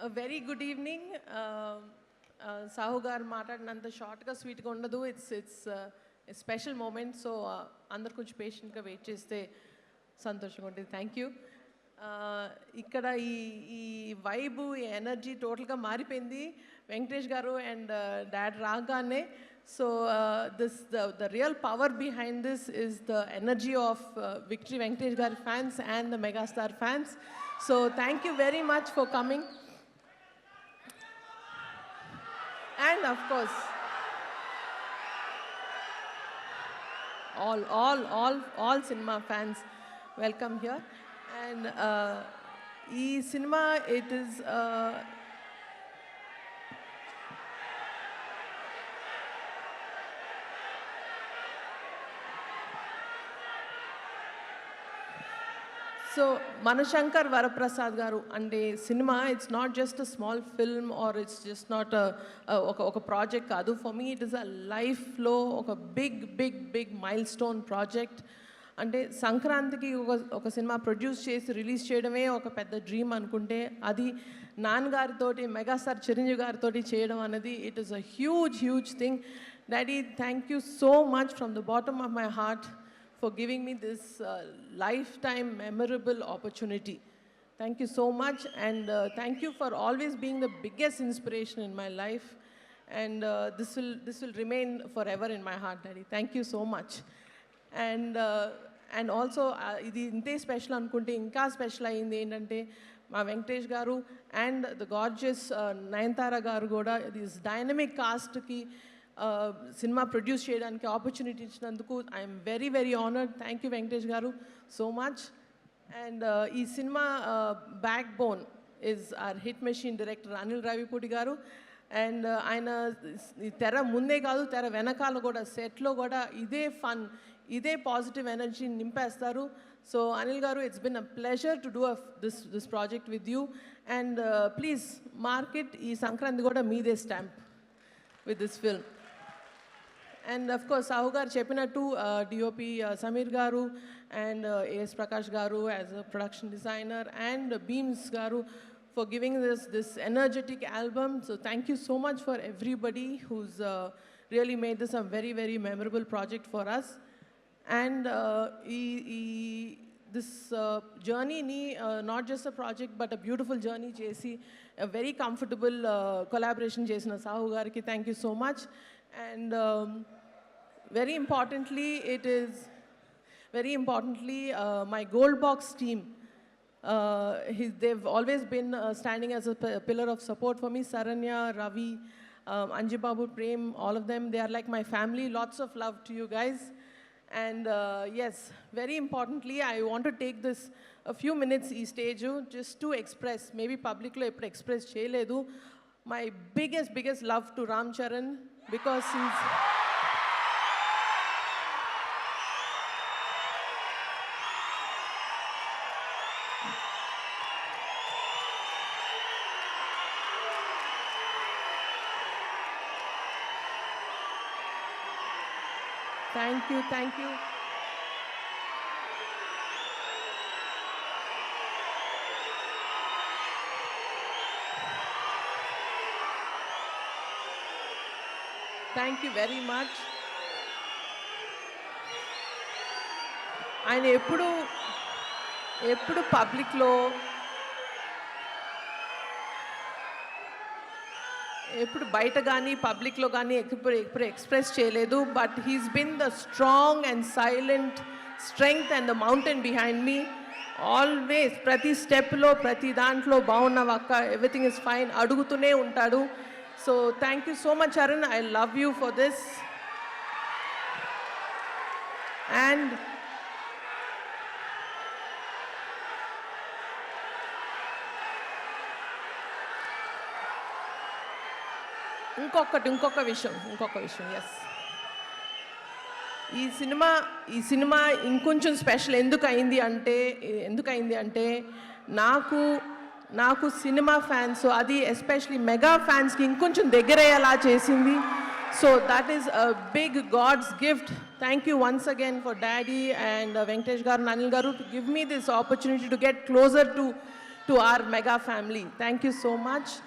A very good evening. Sahu garu మాట్లాడినంత షార్ట్గా స్వీట్గా ఉండదు. It's special moment. సో అందరు కొంచెం పేషెంట్గా వెయిట్ చేస్తే సంతోషంగా ఉంటుంది. Thank you. ఇక్కడ ఈ వైబు, ఈ ఎనర్జీ టోటల్గా మారిపోయింది వెంకటేష్ గారు అండ్ డాడ్ రాగానే. So the real power behind this is the energy of Victory Venkatesh గారి fans and the Megastar fans. So thank you very much for coming. And of course, all cinema fans, welcome here. And cinema, it is so Manashankar Varaprasad garu ante cinema, it's not just a small film or it's just not a project kaadu. For me it is a life flow, oka big milestone project. అంటే సంక్రాంతికి ఒక cinema produce చేసి release చేయడమే ఒక పెద్ద dream అనుకుంటే, అది నాన్నగారితోటి megastar Chiranjeevi గారితో చేయడం అనేది it is a huge thing. Daddy, thank you so much from the bottom of my heart for giving me this lifetime memorable opportunity. Thank you so much, and thank you for always being the biggest inspiration in my life, and this will remain forever in my heart, Daddy. Thank you so much. And also ఇది ఇంతే special అనుకుంటే ఇంకా special అయింది ఏంటంటే, మా వెంకటేష్ గారు and the gorgeous Nayanthara గారు కూడా దిస్ డైనమిక్ కాస్ట్కి సినిమా ప్రొడ్యూస్ చేయడానికి ఆపర్చునిటీ ఇచ్చినందుకు I'm very honoured. Thank you Venkatesh గారు సో మచ్. అండ్ ఈ సినిమా backbone is our hit machine director Anil Ravipudi గారు. అండ్ ఆయన తెర ముందే కాదు, తెర వెనకాల కూడా, సెట్లో కూడా ఇదే ఫన్, ఇదే పాజిటివ్ ఎనర్జీ నింపేస్తారు. సో అనిల్ గారు, it's been a pleasure to do this project with you. And please market ఈ సంక్రాంతి కూడా మీదే stamp with this film. And of course, Sahu garu cheppinattu DOP Samir garu and AS Prakash garu as a production designer, and Beams garu for giving this energetic album. So thank you so much for everybody who's really made this a very memorable project for us. And this journey ni not just a project but a beautiful journey chesi, a very comfortable collaboration chesina Sahu gariki, thank you so much. And very importantly my Gold Box team, they've always been standing as a pillar of support for me. Saranya, Ravi, Anjibabu, Prem, all of them, they are like my family. Lots of love to you guys. And yes, very importantly, I want to take this a few minutes ee stage just to express, maybe public lo eppudu express cheyaledu, my biggest love to Ram Charan, because he's thank you. Thank you very much. ఆయన ఎప్పుడు పబ్లిక్లో ఎప్పుడు బయట కానీ పబ్లిక్లో కానీ ఎప్పుడు express చేయలేదు. But he's been the strong and silent strength and the mountain behind me. Always ప్రతి స్టెప్లో, ప్రతి దాంట్లో బాగున్నావక్క, ఎవ్రీథింగ్ ఇస్ ఫైన్ అడుగుతూనే ఉంటాడు. So thank you so much Charan, I love you for this. And ఇంకొక విషయం ఎస్, ఈ సినిమా ఇంకొంచెం స్పెషల్ ఎందుకు అయింది అంటే నాకు సినిమా ఫ్యాన్స్, అది ఎస్పెషలీ మెగా ఫ్యాన్స్కి ఇంకొంచెం దగ్గరయ్యేలా చేసింది. So that is a big god's gift. Thank you once again for daddy and Venkatesh గారు, అనిల్ గారు, to give me this opportunity to get closer to to our mega family. Thank you so much.